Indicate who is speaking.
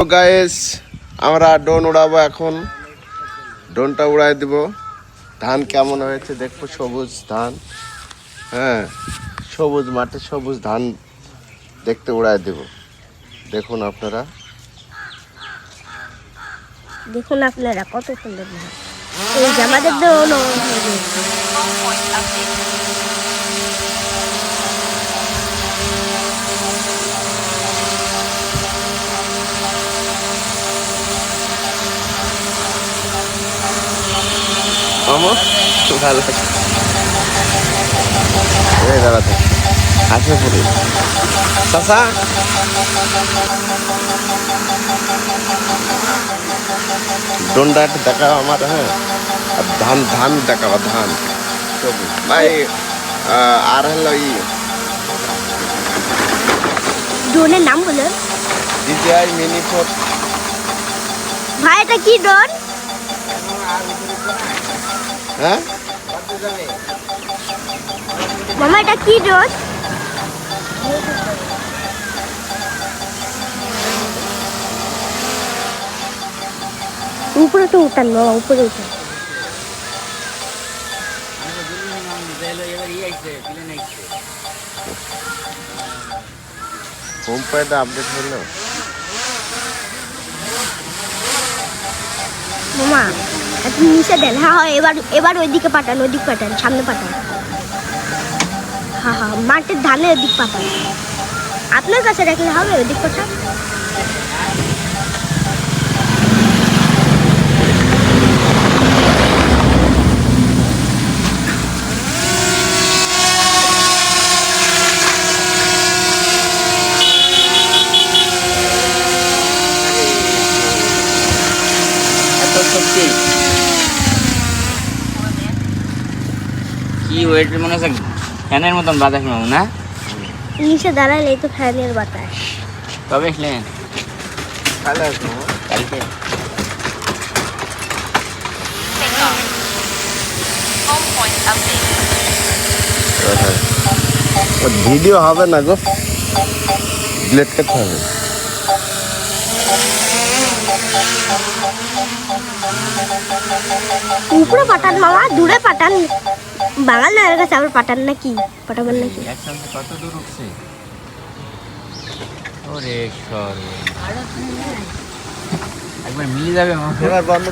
Speaker 1: তো গাইস আমরা ড্রোন উড়াবো এখন। ড্রোনটা উড়াই দিব। ধান কেমন হয়েছে দেখবো, সবুজ ধান। হ্যাঁ, সবুজ মাঠে সবুজ ধান দেখতে উড়াই দেব। দেখুন আপনারা,
Speaker 2: দেখুন আপনারা কত সুন্দর ধান। এই যে আমাদের ড্রোন
Speaker 1: মামা ভালো দাঁড়াতে আসে পড়ি চাষা। ড্রোনটা একটু দেখাও আমার। হ্যাঁ, আর ধান ধান দেখাও, ধান সবুজ ভাই। আর হলো
Speaker 2: ড্রোনের নাম বলে
Speaker 1: DJI মিনি 4।
Speaker 2: ভাই এটা কি ড্রোন?
Speaker 1: হ্যাঁ
Speaker 2: মামা এটা কি ড্রোন? উপরে তো উঠান মামা, উপরে উঠান।
Speaker 1: হোম প্যাড আপডেট হলো।
Speaker 2: মামা আপনি নিচে দেন। হ্যাঁ হ্যাঁ, এবার এবার ওইদিকে পাঠান, ওইদিকে পাঠান, সামনে পাঠান। হ্যাঁ হ্যাঁ, মাঠের ধানের ওইদিক পাঠান। আপনার কাছে রাখলে হবে, ওইদিক পাঠান।
Speaker 3: সত্যি কি ওয়েট মনে হচ্ছে ফ্যানের মতন বাতাস মামু না?
Speaker 2: নিচে দাঁড়ালে এই তো ফ্যানের বাতাস।
Speaker 3: কবে এসলেন?
Speaker 1: কালে আসবো।
Speaker 3: কালকে।
Speaker 1: ভিডিও হবে না গো, ডিলিট করতে হবে।
Speaker 2: উপরে পাঠান মামা, দূরে পাঠান। বাঙাল না কাছে আবার পাঠান নাকি, পাঠাবেন নাকি?
Speaker 3: একসাথে কত দূর উঠছে? ওরে সর, একবার মিলে যাবে মামু।
Speaker 1: এবার বন্ধ।